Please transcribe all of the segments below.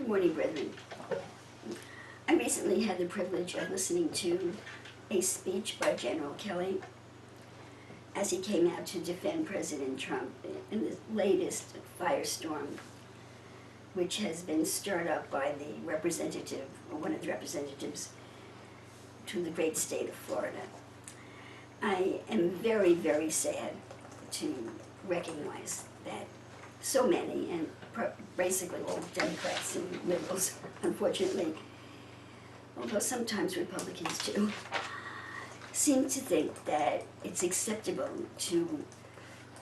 Good morning, brethren. I recently had the privilege of listening to a speech by General Kelly as he came out to defend President Trump in the latest firestorm, which has been stirred up by the representative, or one of the representatives, to the great state of Florida. I am very, very sad to recognize that so many, and basically all Democrats and liberals, unfortunately, although sometimes Republicans too, seem to think that it's acceptable to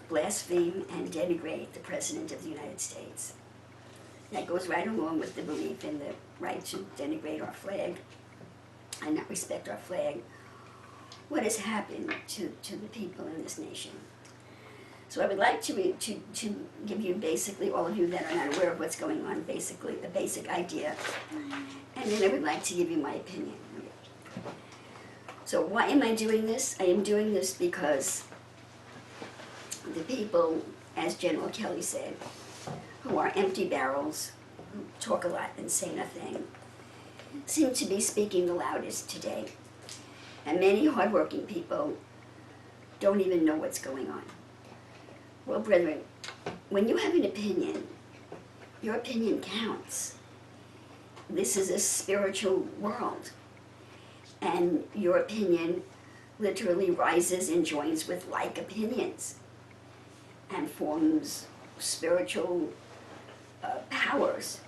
blaspheme and denigrate the President of the United States. That goes right along with the belief in the right to denigrate our flag and not respect our flag. What has happened to the people in this nation? So I would like to give you, basically, all of you that are not aware of what's going on, basically the basic idea, and then I would like to give you my opinion. So why am I doing this? I am doing this because the people, as General Kelly said, who are empty barrels, who talk a lot and say nothing, seem to be speaking the loudest today. And many hardworking people don't even know what's going on. Well, brethren, when you have an opinion, your opinion counts. This is a spiritual world, and your opinion literally rises and joins with like opinions and forms spiritual powers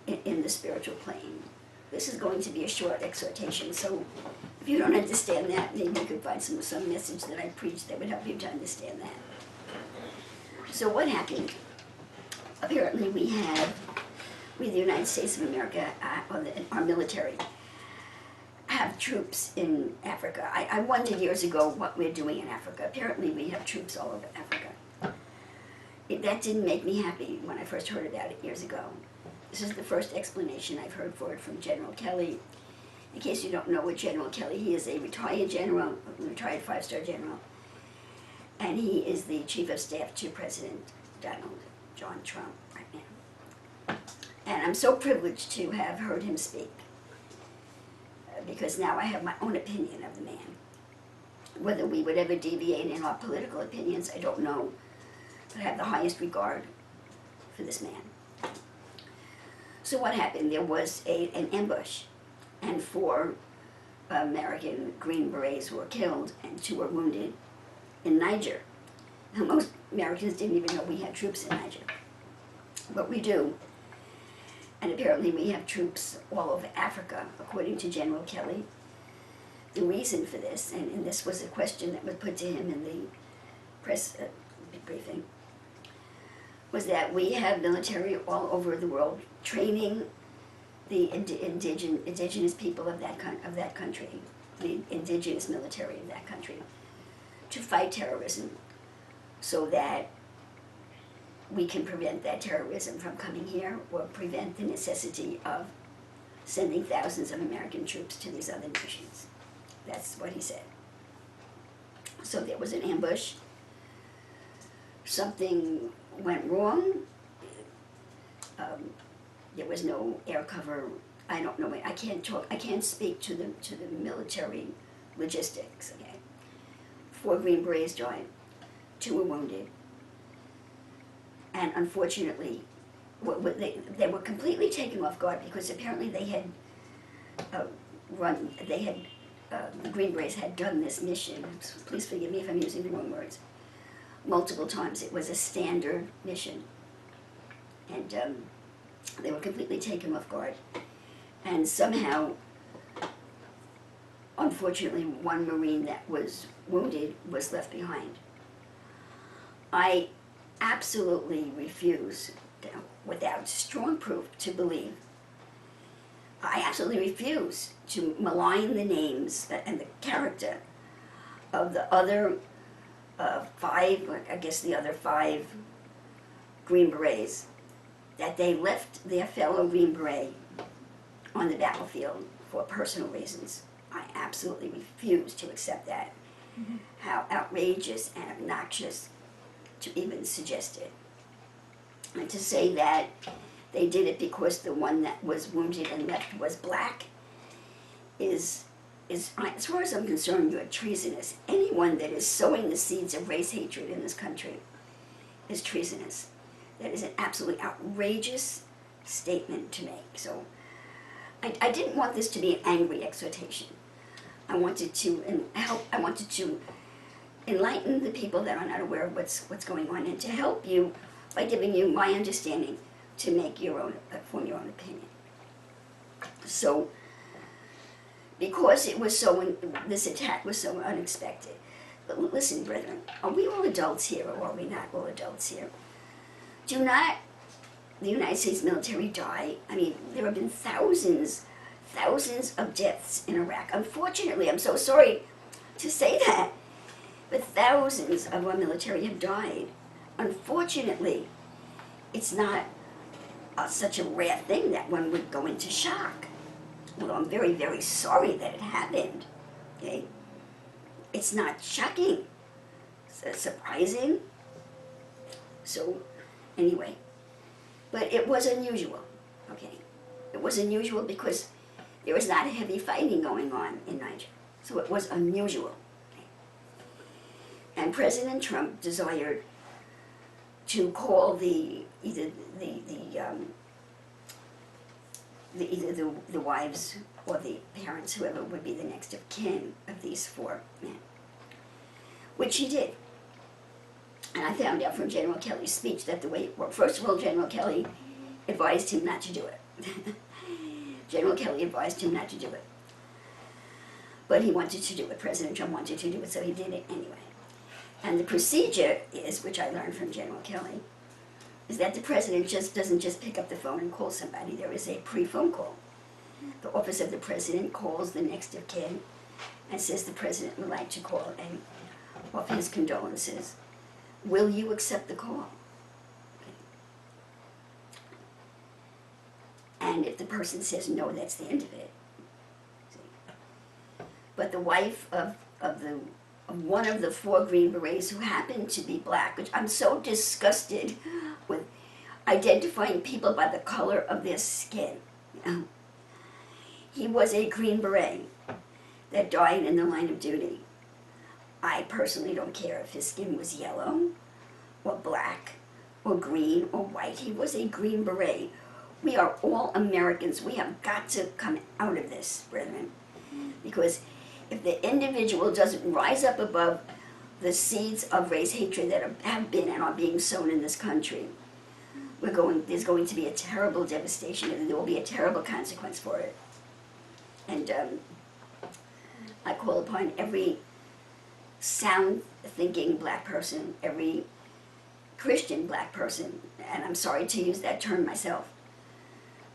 in the spiritual plane. This is going to be a short exhortation, so if you don't understand that, maybe you could find some message that I preach that would help you to understand that. So what happened? Apparently we, the United States of America, our military, have troops in Africa. I wondered years ago what we're doing in Africa. Apparently we have troops all over Africa. That didn't make me happy when I first heard about it years ago. This is the first explanation I've heard for it from General Kelly. In case you don't know what General Kelly, he is a retired general, a retired five-star general, and he is the chief of staff to President Donald John Trump right now. And I'm so privileged to have heard him speak, because now I have my own opinion of the man. Whether we would ever deviate in our political opinions, I don't know, but I have the highest regard for this man. So what happened? There was an ambush, and 4 American Green Berets were killed and 2 were wounded in Niger. Now, most Americans didn't even know we had troops in Niger, but we do. And apparently we have troops all over Africa, according to General Kelly. The reason for this, and this was a question that was put to him in the press briefing, was that we have military all over the world training the indigenous people of that country, the indigenous military of that country, to fight terrorism so that we can prevent that terrorism from coming here, or prevent the necessity of sending thousands of American troops to these other nations. That's what he said. So there was an ambush. Something went wrong. There was no air cover. I don't know. I can't speak to the military logistics. Okay. 4 Green Berets died. 2 were wounded. And unfortunately, they were completely taken off guard, because apparently they had the Green Berets had done this mission. Please forgive me if I'm using the wrong words. Multiple times. It was a standard mission. And they were completely taken off guard. And somehow, unfortunately, 1 Marine that was wounded was left behind. I absolutely refuse, without strong proof, to believe. I absolutely refuse to malign the names and the character of the other 5, I guess the other 5 Green Berets, that they left their fellow Green Beret on the battlefield for personal reasons. I absolutely refuse to accept that. Mm-hmm. How outrageous and obnoxious to even suggest it. And to say that they did it because the one that was wounded and left was black is as far as I'm concerned, you're treasonous. Anyone that is sowing the seeds of race hatred in this country is treasonous. That is an absolutely outrageous statement to make. So I didn't want this to be an angry exhortation. I wanted to I wanted to enlighten the people that are not aware of what's going on, and to help you by giving you my understanding to make your own, form your own opinion. So, because it was so, this attack was so unexpected. But listen, brethren, are we all adults here, or are we not all adults here? Do not the United States military die? I mean, there have been thousands of deaths in Iraq. Unfortunately, I'm so sorry to say that, but thousands of our military have died. Unfortunately, it's not such a rare thing that one would go into shock. Although I'm very, very sorry that it happened, okay? It's not shocking, it's surprising. So, anyway, but it was unusual, okay? It was unusual because there was not heavy fighting going on in Niger. So it was unusual. Okay? And President Trump desired to call either the wives or the parents, whoever would be the next of kin of these four men, which he did. And I found out from General Kelly's speech that first of all, General Kelly advised him not to do it. General Kelly advised him not to do it. But he wanted to do it. President Trump wanted to do it, so he did it anyway. And the procedure is, which I learned from General Kelly, is that the president doesn't just pick up the phone and call somebody. There is a pre-phone call. The office of the president calls the next of kin and says the president would like to call and offer his condolences. Will you accept the call? Okay. And if the person says no, that's the end of it. See? But the wife of one of the four Green Berets, who happened to be black, which I'm so disgusted with identifying people by the color of their skin. You know? He was a Green Beret that died in the line of duty. I personally don't care if his skin was yellow or black or green or white. He was a Green Beret. We are all Americans. We have got to come out of this, brethren, because if the individual doesn't rise up above the seeds of race hatred that have been and are being sown in this country, there's going to be a terrible devastation, and there will be a terrible consequence for it. And I call upon every sound-thinking black person, every Christian black person, and I'm sorry to use that term myself,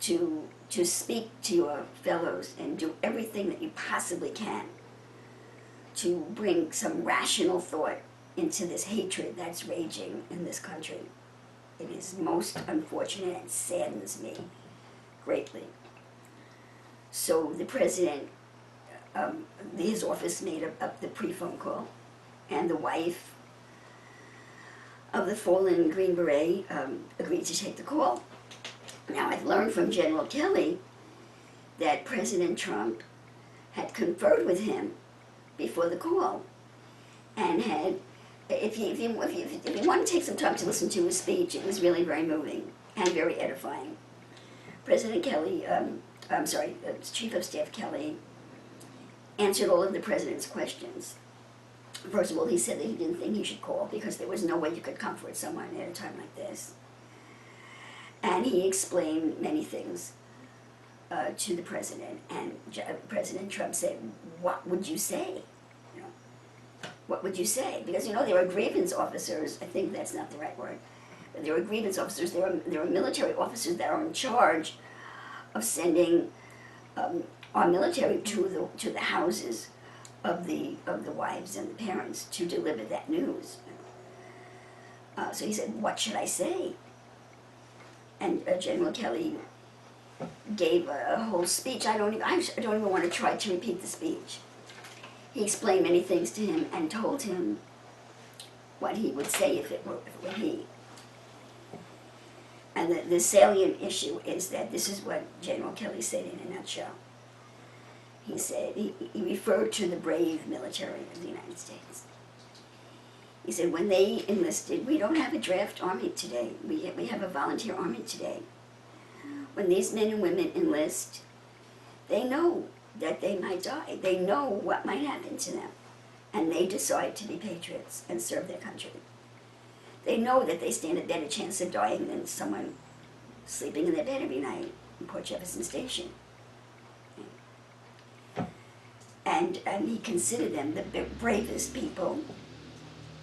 to speak to your fellows and do everything that you possibly can to bring some rational thought into this hatred that's raging in this country. It is most unfortunate and saddens me greatly. So the president, his office made up the pre-phone call, and the wife of the fallen Green Beret agreed to take the call. Now, I've learned from General Kelly that President Trump had conferred with him before the call, and had, if you want to take some time to listen to his speech, it was really very moving and very edifying. President Kelly, Chief of Staff Kelly answered all of the president's questions. First of all, he said that he didn't think he should call because there was no way you could comfort someone at a time like this. And he explained many things to the president, and President Trump said, "What would you say? You know, what would you say?" Because there are grievance officers. I think that's not the right word. But there are grievance officers. There are military officers that are in charge of sending our military to the houses of the wives and the parents to deliver that news. So he said, "What should I say?" And General Kelly gave a whole speech. I don't even want to try to repeat the speech. He explained many things to him and told him what he would say if it were he. And the salient issue is that this is what General Kelly said in a nutshell. He said, he referred to the brave military of the United States. He said, when they enlisted, we don't have a draft army today. We have a volunteer army today. When these men and women enlist, they know that they might die. They know what might happen to them. And they decide to be patriots and serve their country. They know that they stand a better chance of dying than someone sleeping in their bed every night in Port Jefferson Station. And he considered them the bravest people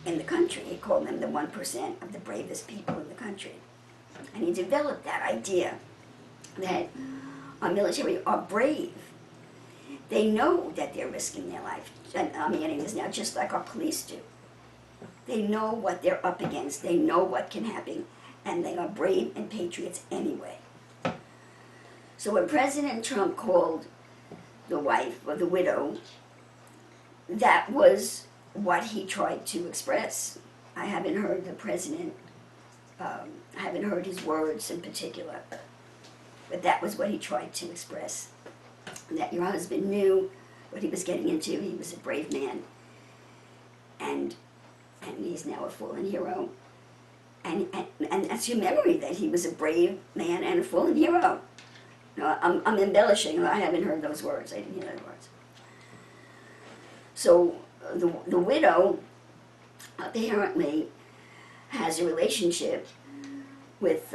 in the country. He called them the 1% of the bravest people in the country. And he developed that idea that our military are brave. They know that they're risking their life. And I'm adding this now, just like our police do. They know what they're up against. They know what can happen. And they are brave and patriots anyway. So when President Trump called the wife or the widow, that was what he tried to express. I haven't heard the president, I haven't heard his words in particular, but that was what he tried to express. That your husband knew what he was getting into. He was a brave man, and he's now a fallen hero. And that's your memory, that he was a brave man and a fallen hero. No, I'm embellishing. I haven't heard those words. I didn't hear those words. So the widow apparently has a relationship with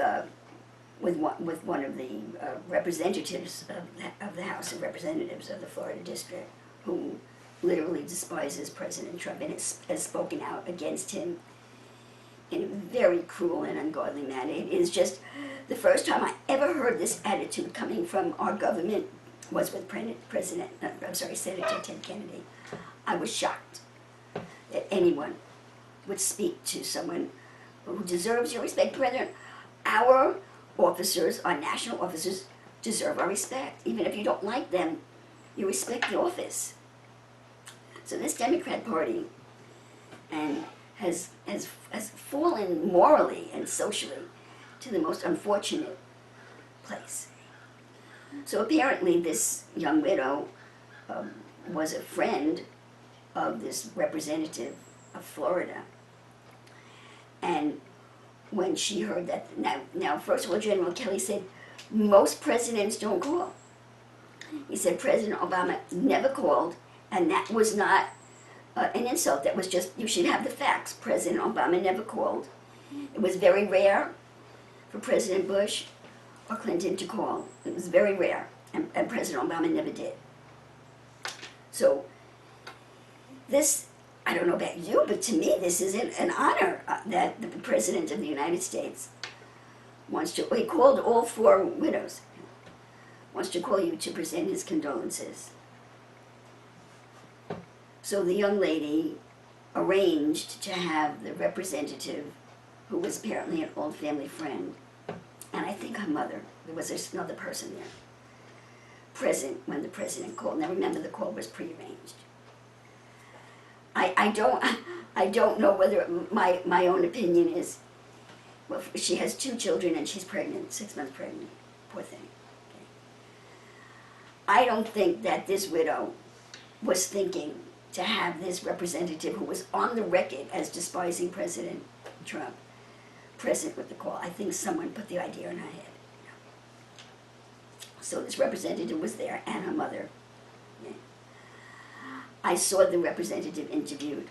one of the representatives of the House of Representatives of the Florida District, who literally despises President Trump and has spoken out against him in a very cruel and ungodly manner. It is just the first time I ever heard this attitude coming from our government was with Senator Ted Kennedy. I was shocked that anyone would speak to someone who deserves your respect. Brethren, our officers, our national officers, deserve our respect. Even if you don't like them, you respect the office. So this Democrat Party has fallen morally and socially to the most unfortunate place. So apparently this young widow was a friend of this representative of Florida. And when she heard that, now first of all, General Kelly said, most presidents don't call. He said President Obama never called, and that was not an insult. That was just, you should have the facts. President Obama never called. It was very rare for President Bush or Clinton to call. It was very rare, and President Obama never did. So this, I don't know about you, but to me this is an honor that the President of the United States wants to, he called all 4 widows, wants to call you to present his condolences. So the young lady arranged to have the representative, who was apparently an old family friend, and I think her mother, there was another person there, present when the president called. Now remember, the call was prearranged. I don't know whether my own opinion is, well, she has 2 children and she's pregnant, 6 months pregnant, poor thing. Okay. I don't think that this widow was thinking to have this representative, who was on the record as despising President Trump, present with the call. I think someone put the idea in her head. So this representative was there, and her mother. Yeah. I saw the representative interviewed.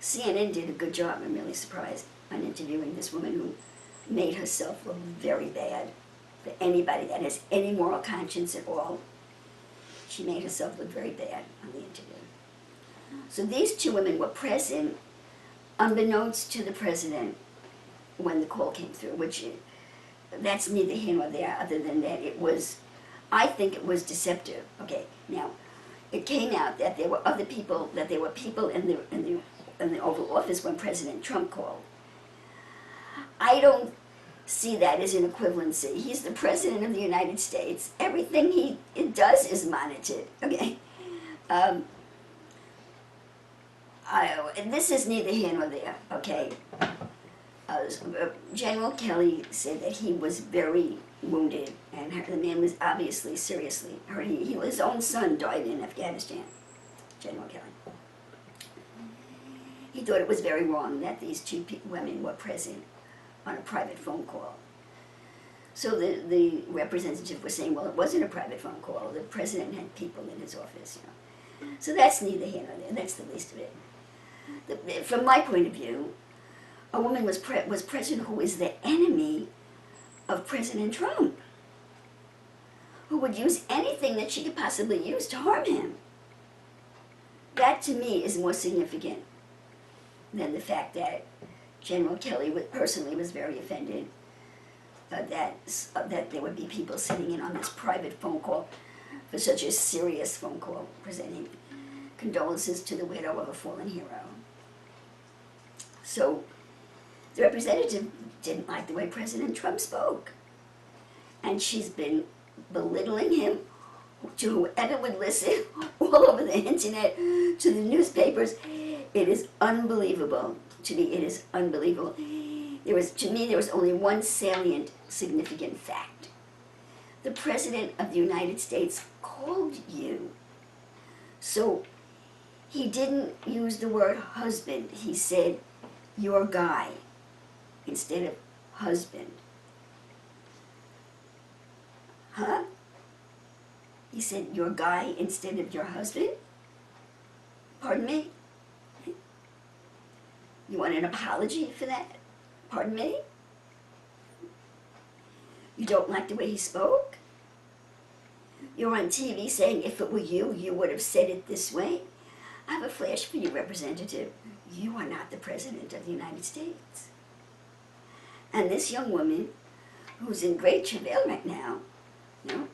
CNN did a good job. I'm really surprised on interviewing this woman who made herself look very bad. For anybody that has any moral conscience at all, she made herself look very bad on the interview. So these 2 women were present, unbeknownst to the president, when the call came through, which that's neither here nor there, other than that it was, I think it was deceptive. Okay, now, it came out that there were other people, that there were people in the Oval Office when President Trump called. I don't see that as an equivalency. He's the President of the United States. Everything he does is monitored, okay? This is neither here nor there, okay? General Kelly said that he was very wounded, and the man was obviously seriously hurt. His own son died in Afghanistan, General Kelly. He thought it was very wrong that these two women were present on a private phone call. So the representative was saying, well, it wasn't a private phone call. The president had people in his office, you know. So that's neither here nor there. That's the least of it. From my point of view, a woman was present who is the enemy of President Trump, who would use anything that she could possibly use to harm him. That, to me, is more significant than the fact that General Kelly personally was very offended that there would be people sitting in on this private phone call for such a serious phone call, presenting condolences to the widow of a fallen hero. So the representative didn't like the way President Trump spoke. And she's been belittling him to whoever would listen, all over the internet, to the newspapers. It is unbelievable. To me, it is unbelievable. To me, there was only one salient, significant fact. The President of the United States called you. So he didn't use the word husband. He said, your guy, instead of husband. Huh? He said, your guy instead of your husband? Pardon me? You want an apology for that? Pardon me? You don't like the way he spoke? You're on TV saying if it were you, you would have said it this way? I have a flash for you, Representative. You are not the President of the United States. And this young woman, who's in great travail right now, you know,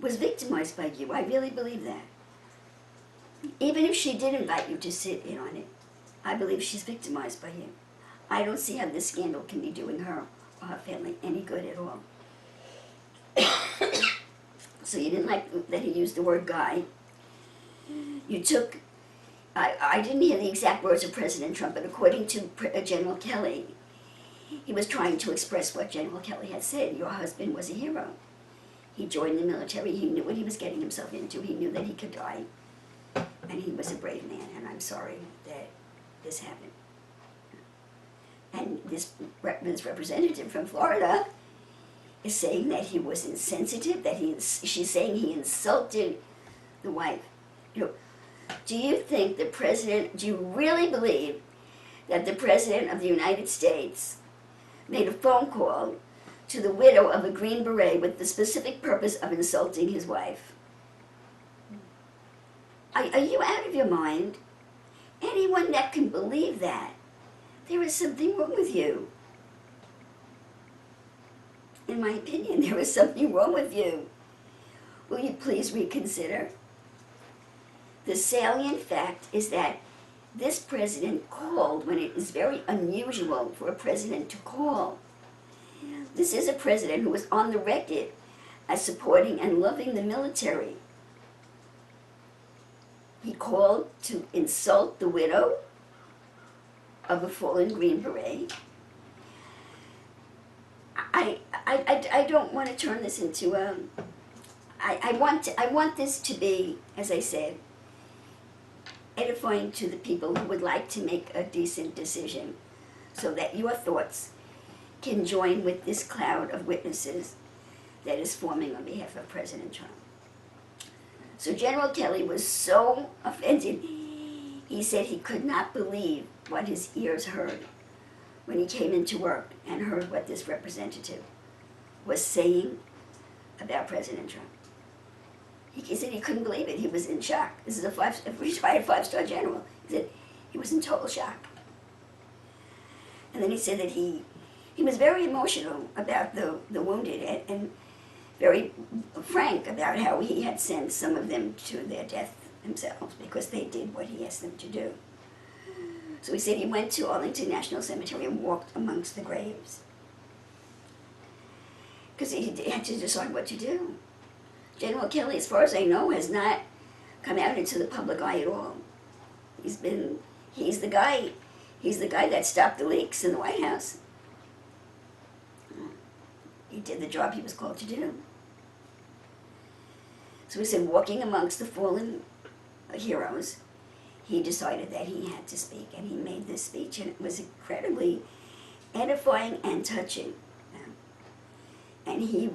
was victimized by you. I really believe that. Even if she did invite you to sit in on it, I believe she's victimized by you. I don't see how this scandal can be doing her or her family any good at all. So you didn't like that he used the word guy. You took, I didn't hear the exact words of President Trump, but according to General Kelly, he was trying to express what General Kelly had said. Your husband was a hero. He joined the military. He knew what he was getting himself into. He knew that he could die. And he was a brave man, and I'm sorry that this happened. And this representative from Florida is saying that he was insensitive, that she's saying he insulted the wife. You know, do you think the president, do you really believe that the President of the United States made a phone call to the widow of a Green Beret with the specific purpose of insulting his wife? Are you out of your mind? Anyone that can believe that, there is something wrong with you. In my opinion, there is something wrong with you. Will you please reconsider? The salient fact is that this president called when it is very unusual for a president to call. This is a president who was on the record as supporting and loving the military. He called to insult the widow of a fallen Green Beret. I don't want to turn this into a... I want this to be, as I said, edifying to the people who would like to make a decent decision so that your thoughts can join with this cloud of witnesses that is forming on behalf of President Trump. So General Kelly was so offended, he said he could not believe what his ears heard when he came into work and heard what this representative was saying about President Trump. He said he couldn't believe it. He was in shock. This is a retired five-star general. He said he was in total shock. And then he said that he was very emotional about the wounded and very frank about how he had sent some of them to their death themselves because they did what he asked them to do. So he said he went to Arlington National Cemetery and walked amongst the graves because he had to decide what to do. General Kelly, as far as I know, has not come out into the public eye at all. He's the guy He's the guy that stopped the leaks in the White House. He did the job he was called to do. So he said, walking amongst the fallen heroes, he decided that he had to speak, and he made this speech, and it was incredibly edifying and touching. And he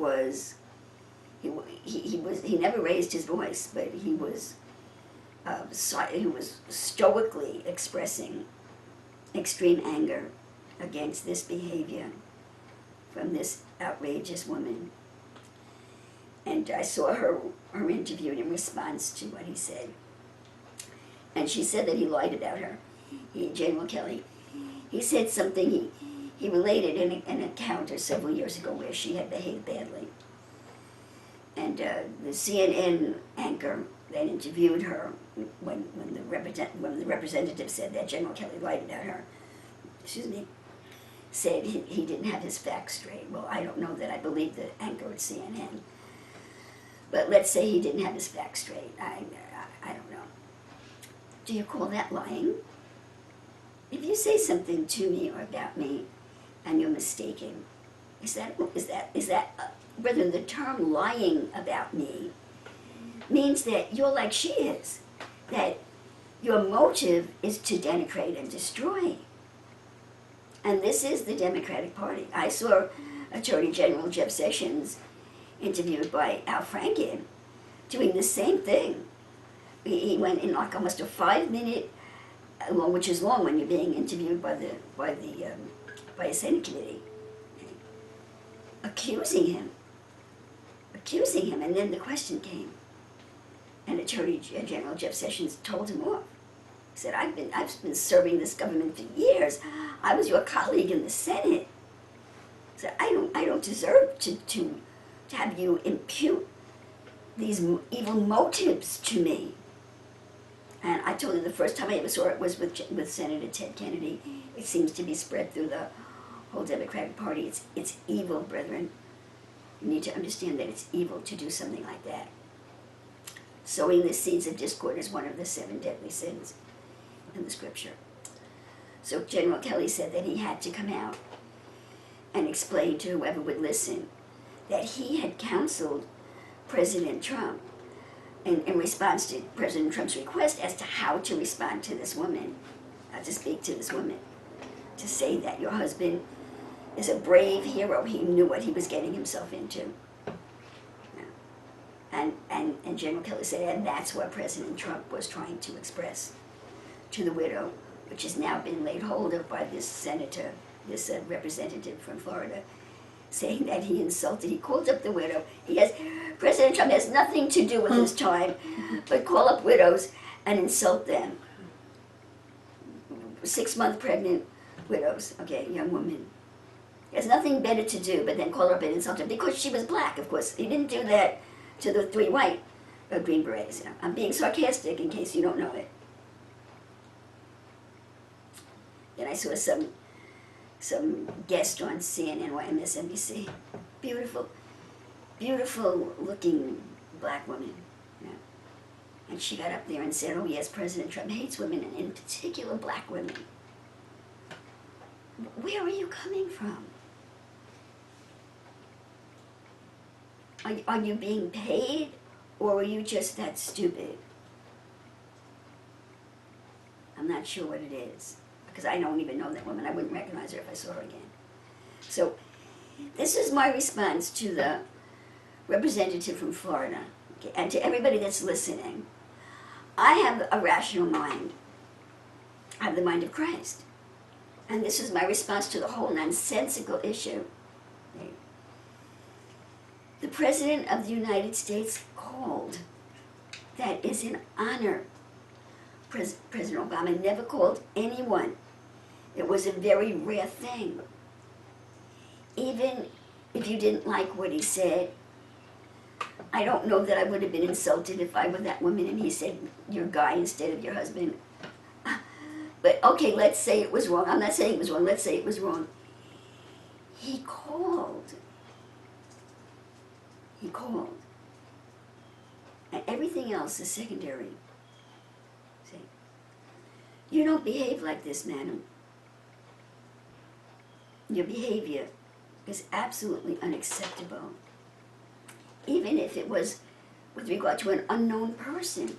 never raised his voice, but he was stoically expressing extreme anger against this behavior from this outrageous woman. And I saw her interviewed in response to what he said. And she said that he lied about her. General Kelly, he said something, he related an encounter several years ago where she had behaved badly. And the CNN anchor that interviewed her when the representative said that General Kelly lied about her, said he didn't have his facts straight. Well, I don't know that I believe the anchor at CNN. But let's say he didn't have his facts straight. I don't know. Do you call that lying? If you say something to me or about me and you're mistaken, is that whether the term lying about me means that you're like she is, that your motive is to denigrate and destroy. And this is the Democratic Party. I saw Attorney General Jeff Sessions interviewed by Al Franken doing the same thing. He went in like almost a 5-minute, which is long when you're being interviewed by a Senate committee, accusing him, and then the question came, and Attorney General Jeff Sessions told him off. He said, I've been serving this government for years. I was your colleague in the Senate. He said, I don't deserve to have you impute these evil motives to me. And I told you the first time I ever saw it was with Senator Ted Kennedy. It seems to be spread through the whole Democratic Party. It's evil, brethren. You need to understand that it's evil to do something like that. Sowing the seeds of discord is one of the 7 deadly sins in the scripture. So General Kelly said that he had to come out and explain to whoever would listen that he had counseled President Trump in response to President Trump's request as to how to respond to this woman, how to speak to this woman, to say that your husband is a brave hero. He knew what he was getting himself into. And General Kelly said, and that's what President Trump was trying to express to the widow, which has now been laid hold of by this senator, this representative from Florida, saying that he called up the widow. President Trump has nothing to do with his time, but call up widows and insult them. 6-month pregnant widows, okay, young woman. He has nothing better to do but then call her up and insult her, because she was black, of course. He didn't do that to the 3 white Green Berets. You know. I'm being sarcastic in case you don't know it. Then I saw some guest on CNN or MSNBC. Beautiful, beautiful looking black woman. Yeah. And she got up there and said, oh yes, President Trump hates women, and in particular black women. Where are you coming from? Are you being paid, or are you just that stupid? I'm not sure what it is, because I don't even know that woman. I wouldn't recognize her if I saw her again. So this is my response to the representative from Florida, okay, and to everybody that's listening. I have a rational mind. I have the mind of Christ. And this is my response to the whole nonsensical issue. Okay. The President of the United States called. That is an honor. President Obama never called anyone. It was a very rare thing. Even if you didn't like what he said, I don't know that I would have been insulted if I were that woman and he said, your guy instead of your husband. But okay, let's say it was wrong. I'm not saying it was wrong. Let's say it was wrong. He called. He called. And everything else is secondary. See? You don't behave like this, madam. your behavior is absolutely unacceptable. Even if it was with regard to an unknown person,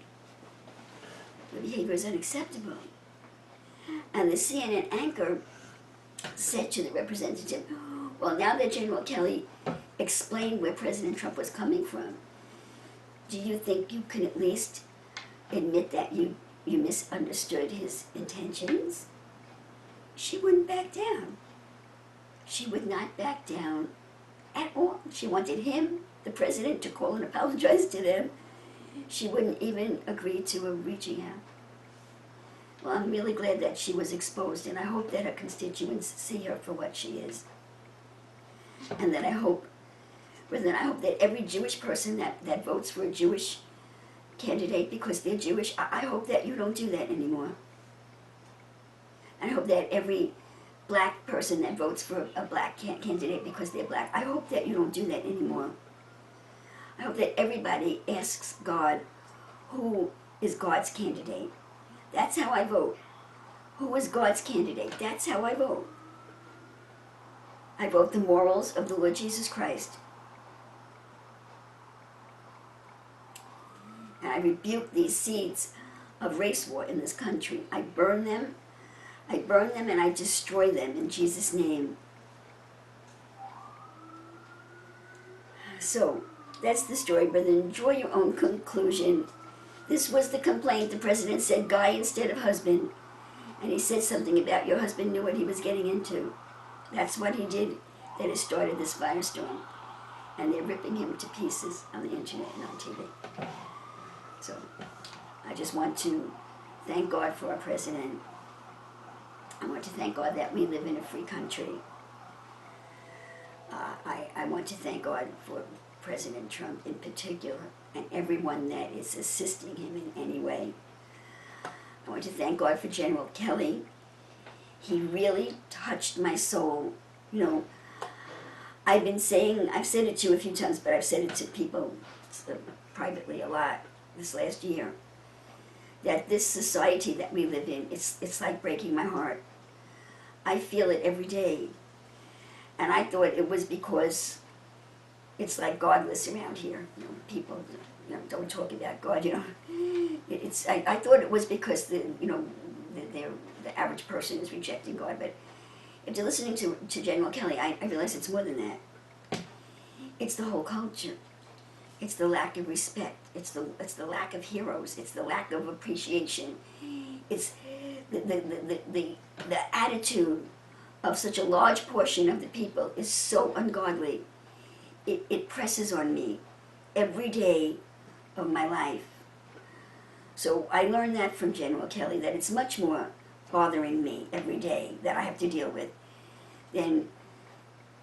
the behavior is unacceptable. And the CNN anchor said to the representative, well, now that General Kelly explained where President Trump was coming from, do you think you can at least admit that you misunderstood his intentions? She wouldn't back down. She would not back down at all. She wanted him, the president, to call and apologize to them. She wouldn't even agree to reaching out. Well, I'm really glad that she was exposed, and I hope that her constituents see her for what she is. And that I hope that every Jewish person that votes for a Jewish candidate because they're Jewish, I hope that you don't do that anymore. I hope that every black person that votes for a black candidate because they're black, I hope that you don't do that anymore. I hope that everybody asks God, who is God's candidate? That's how I vote. Who is God's candidate? That's how I vote. I vote the morals of the Lord Jesus Christ. And I rebuke these seeds of race war in this country. I burn them and I destroy them in Jesus' name. So, that's the story, brethren. Draw your own conclusion. This was the complaint. The president said guy instead of husband. And he said something about your husband knew what he was getting into. That's what he did that has started this firestorm. And they're ripping him to pieces on the internet and on TV. So, I just want to thank God for our president. I want to thank God that we live in a free country. I want to thank God for President Trump in particular and everyone that is assisting him in any way. I want to thank God for General Kelly. He really touched my soul. You know, I've said it to you a few times, but I've said it to people privately a lot this last year, that this society that we live in, it's like breaking my heart. I feel it every day. And I thought it was because it's like godless around here. You know, people don't talk about God, you know. I thought it was because the average person is rejecting God, but after listening to General Kelly, I realized it's more than that. It's the whole culture. It's the lack of respect. It's the lack of heroes. It's the lack of appreciation. It's the attitude of such a large portion of the people is so ungodly. It presses on me every day of my life. So I learned that from General Kelly, that it's much more bothering me every day that I have to deal with than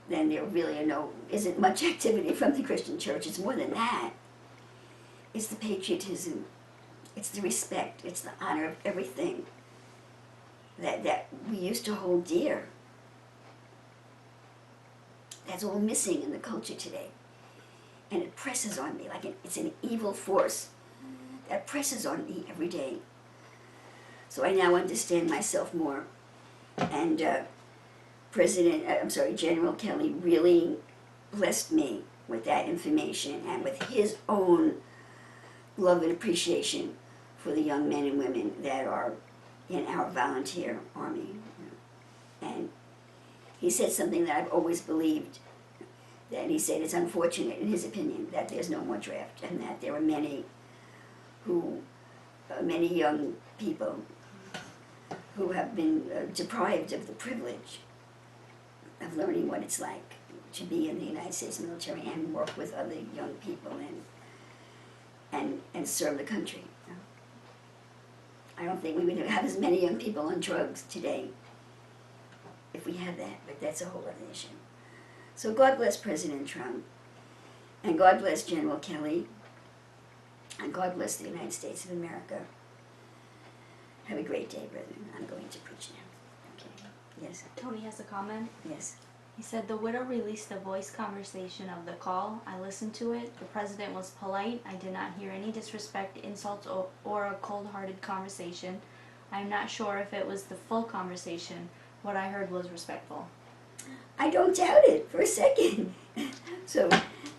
there really isn't much activity from the Christian church. It's more than that. It's the patriotism. It's the respect. It's the honor of everything that we used to hold dear. That's all missing in the culture today. And it presses on me like it's an evil force that presses on me every day. So I now understand myself more. And General Kelly really blessed me with that information and with his own love and appreciation for the young men and women that are in our volunteer army. And he said something that I've always believed, that he said it's unfortunate, in his opinion, that there's no more draft, and that there are many young people who have been deprived of the privilege of learning what it's like to be in the United States military and work with other young people and serve the country. I don't think we would have as many young people on drugs today if we had that, but that's a whole other issue. So God bless President Trump, and God bless General Kelly, and God bless the United States of America. Have a great day, brethren. I'm going to preach now. Okay. Yes? Tony has a comment. Yes. He said, the widow released a voice conversation of the call. I listened to it. The president was polite. I did not hear any disrespect, insults, or a cold-hearted conversation. I am not sure if it was the full conversation. What I heard was respectful. I don't doubt it for a second. So,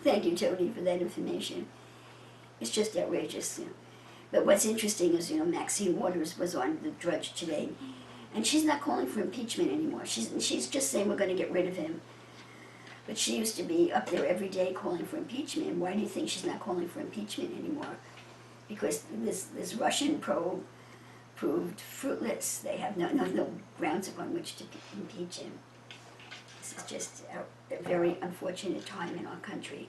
thank you, Tony, for that information. It's just outrageous. You know. But what's interesting is, you know, Maxine Waters was on the Drudge today, and she's not calling for impeachment anymore. She's just saying we're going to get rid of him. But she used to be up there every day calling for impeachment. Why do you think she's not calling for impeachment anymore? Because this Russian probe proved fruitless. They have no grounds upon which to impeach him. This is just a very unfortunate time in our country.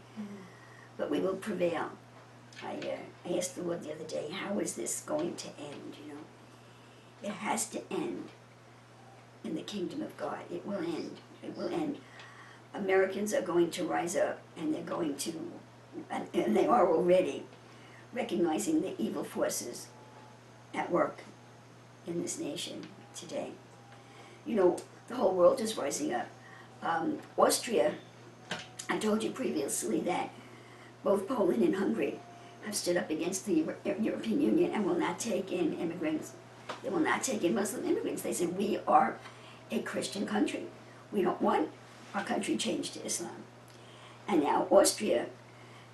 But we will prevail. I asked the Lord the other day, how is this going to end, you know? It has to end in the kingdom of God. It will end. It will end. Americans are going to rise up, and they're going to, and they are already, recognizing the evil forces at work in this nation today. You know, the whole world is rising up. Austria, I told you previously that both Poland and Hungary have stood up against the European Union and will not take in immigrants. They will not take in Muslim immigrants. They said, we are a Christian country. We don't want our country changed to Islam. And now Austria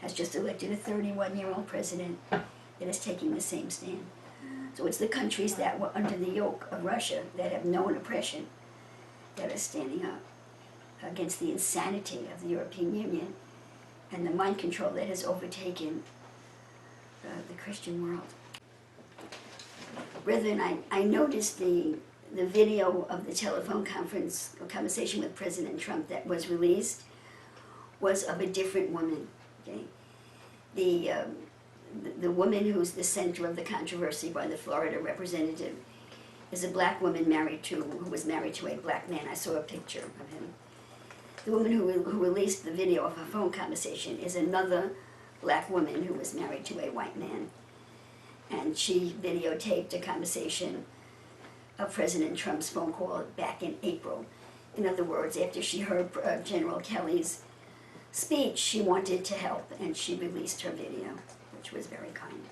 has just elected a 31-year-old president that is taking the same stand. So it's the countries that were under the yoke of Russia, that have known oppression, that are standing up against the insanity of the European Union and the mind control that has overtaken the Christian world. Brethren, I noticed the video of the telephone conversation with President Trump that was released was of a different woman. Okay, the woman who's the center of the controversy by the Florida representative is a black woman who was married to a black man. I saw a picture of him. The woman who released the video of her phone conversation is another black woman who was married to a white man. And she videotaped a conversation of President Trump's phone call back in April. In other words, after she heard General Kelly's speech, she wanted to help, and she released her video, which was very kind.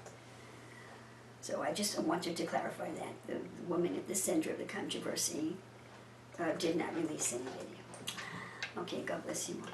So I just wanted to clarify that. The woman at the center of the controversy did not release any video. Okay, God bless you all.